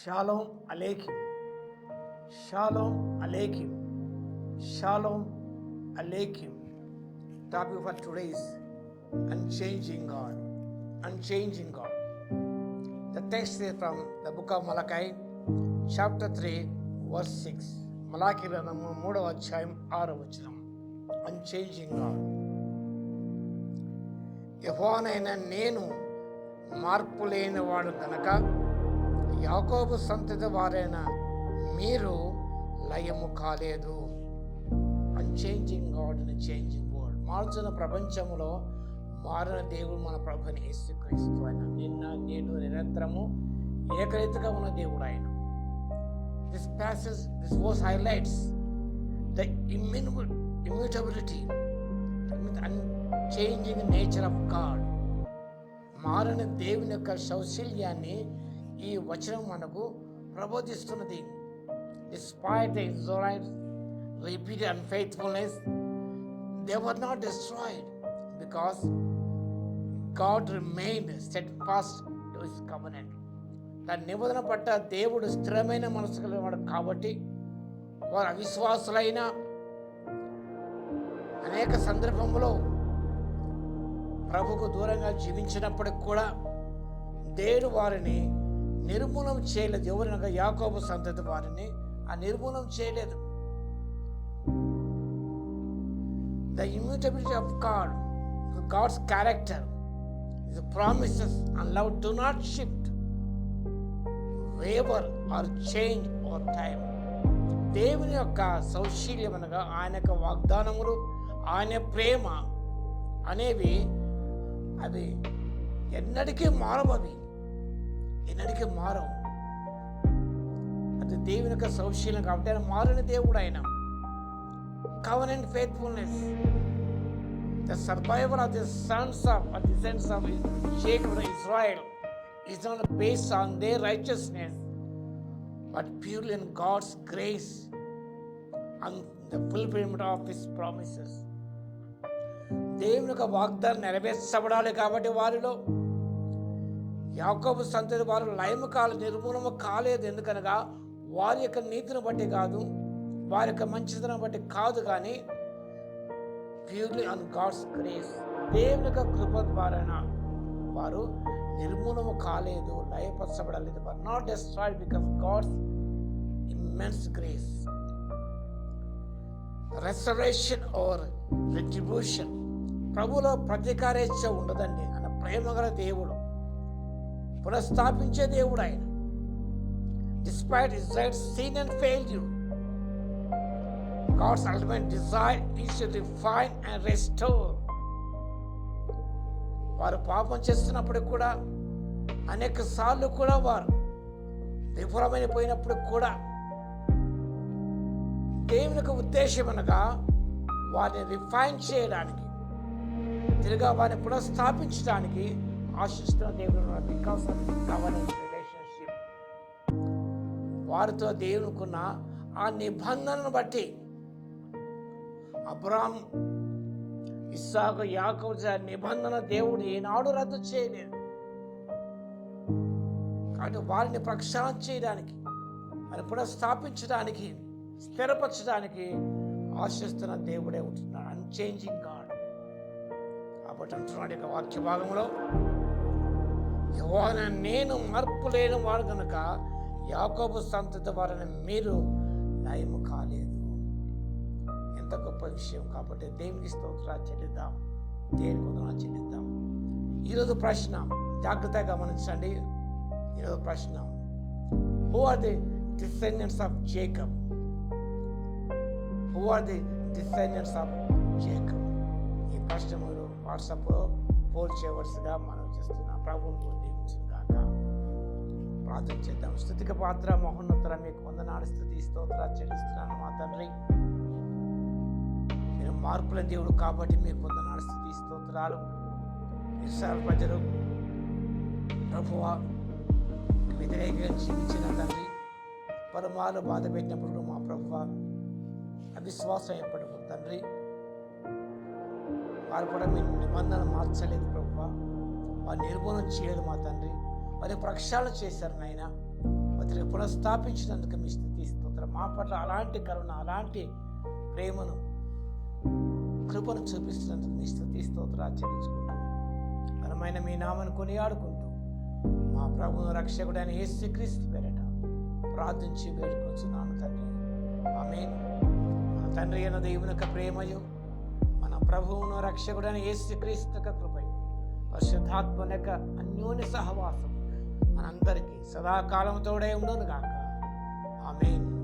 Shalom అలేఖిం, షాలోమ్ అలేఖిం, షాలోమ్ అలేఖిం. Topic for today is unchanging God, unchanging God. The text is from the book of Malachi, chapter 3, verse 6. మలాకి గ్రంథము 3వ అధ్యాయం 6వ వచనం. Unchanging God. యెహోవానైన నేను మార్పు లేనివాడు కనుక యాకోబు సంతతి వారైన మీరు లయము కాలేదు. Unchanging God in changing world. మారుతున్న ప్రపంచంలో మారిన దేవుడు మన ప్రభుని యేసుక్రీస్తు. ఆయన నిన్న నేడు నిరంతరము ఏకరీతిగా ఉన్న దేవుడు ఆయన. This passage, this verse highlights the immutability, unchanging nature of God. మారిన దేవుని యొక్క సౌశల్యాన్ని ఈ వచనం మనకు ప్రబోధిస్తున్నది. Despite the Israelites' repeated unfaithfulness, they were not destroyed because God remained steadfast to his covenant. తన నిబంధన పట్ల దేవుడు స్థిరమైన మనసు కలిగినవాడు కాబట్టి వారు అవిశ్వాసులైన అనేక సందర్భంలో ప్రభుకు దూరంగా జీవించినప్పటికి కూడా దేవుడు వారిని నిర్మూలన చేయలేదు. ఎవరినగా యాకోబు సంతతి వారిని నిర్మూలన చేయలేదు. The immutability of God, God's character, His promises and love do not shift, waver or change over time. దేవుని యొక్క సౌశీల్యం అనగా ఆయన యొక్క వాగ్దానములు, ఆయన ప్రేమ అనేవి అవి ఎన్నటికీ మారవు. అవి ఎన్నటికీ మారవు. అది దేవుని యొక్క సౌశీల్యం కాబట్టి ఆయన మారిన దేవుడు ఆయన. Covenant faithfulness, the survival of the sons of or descendants of Jacob and Israel is not based on their righteousness but purely on God's grace and the fulfillment of his promises. దేవుని యొక్క వాగ్దానం నెరవేర్చబడాలి కాబట్టి వారిలో యాకోబు సంతతి వారు లయము కాలేదు, నిర్మూలము కాలేదు. ఎందుకనగా వారి యొక్క నీతిని బట్టి కాదు, వారి యొక్క మంచితనం బట్టి కాదు, కానీ ప్యూర్లీ ఆన్ గాడ్స్ గ్రేస్, దేవుని యొక్క కృప ద్వారా వారు నిర్మూలము కాలేదు, లయపరచబడలేదు. But not destroyed because God's immense grace. Restoration or retribution, ప్రభులో ప్రతీకారేచ్ఛ ఉండదండి. ఆయన ప్రేమగల దేవుడు, పునఃస్థాపించే దేవుడు ఆయన. Despite Israel's sin and failure, God's ultimate desire is to refine and restore. వారు పాపం చేస్తున్నప్పుడు కూడా, అనేక సార్లు కూడా వారు విఫలమైపోయినప్పుడు కూడా దేవుని యొక్క ఉద్దేశం అనగా వారిని రిఫైన్ చేయడానికి, తిరిగా వారిని పునఃస్థాపించడానికి ఆశిస్తున్న దేవుడు. బికాస్ ఆఫ్ కవెనెంట్ రిలేషన్షిప్, వారితో దేవునికున్న ఆ నిబంధనను బట్టి అబ్రాహాము, ఇస్సాకు, యాకోబు నిబంధన దేవుడు ఏనాడు రద్దు చేయలేదు. కాబట్టి వారిని ప్రక్షాళన చేయడానికి, వారిని పునఃస్థాపించడానికి, స్థిరపరచడానికి ఆశిస్తున్న దేవుడే ఉంటున్నాడు. Unchanging God. కాబట్టి అంటున్నాడు ఇక వాక్య భాగంలో, యెహోవా నేను మార్పు లేని వాడు కనుక యాకోబు సంతతి వారిని మీరు లయము కాలేదు. ఎంత గొప్ప విషయం. కాబట్టి దేవునికి స్తోత్రాలు చెల్లిద్దాం, దేవునికి వందనాలు చెల్లిద్దాం. ఈరోజు ప్రశ్న జాగ్రత్తగా గమనించండి. ఈరోజు ప్రశ్న, who are the descendants of Jacob? Who are the descendants of Jacob? ఈ ప్రశ్న మీరు వాట్సాప్లో పోల్ చేయవలసిగా మనం చేస్తున్నాం. ప్రభువుని దీవించుగాక. ప్రార్థన చేద్దాం. స్తుతికి పాత్ర మహోన్నతుల మీకు వందనాలు, స్తుతి స్తోత్రాలు చెల్లిస్తున్నాను మా తండ్రి. మీరు మార్పుల దేవుడు కాబట్టి మీకు వందనాలు, స్తుతి స్తోత్రాలు. ఇశ్రాయేలు ప్రజలు ప్రభువా వ్యతిరేకంగా జీవించిన తండ్రి, పరమాలు బాధ పెట్టినప్పుడు మా ప్రభువా అవిశ్వాసం ఎప్పటికూ తండ్రి, వారు కూడా మీ నిబంధన మార్చలేదు ప్రభువా, వారు నిర్మూలన చేయలేదు మా తండ్రి. వారి ప్రక్షాళన చేశారు నాయన. తిరిగి పునఃస్థాపించినందుకు మీ స్తుతి స్తోత్రం. మా పట్ల అలాంటి కరుణ, అలాంటి ప్రేమను, కృపను చూపిస్తున్నందుకు మీ స్తుతి స్తోత్రాలు చెల్లించుకుంటూ ఘనమైన మీ నామను కొనియాడుకుంటూ మా ప్రభువును రక్షకుడైన యేసుక్రీస్తు పేరట ప్రార్థించి వేడుకొచ్చున్నాను తండ్రి. ఆమేన్. మన తండ్రి అయిన దేవుని యొక్క ప్రేమయు, మన ప్రభువును రక్షకుడైన యేసుక్రీస్తు యొక్క కృపయు, పరిశుద్ధాత్మ యొక్క అన్యోన్య సహవాసం మనందరికీ సదాకాలం తోడే ఉండును గాక. ఆమేన్.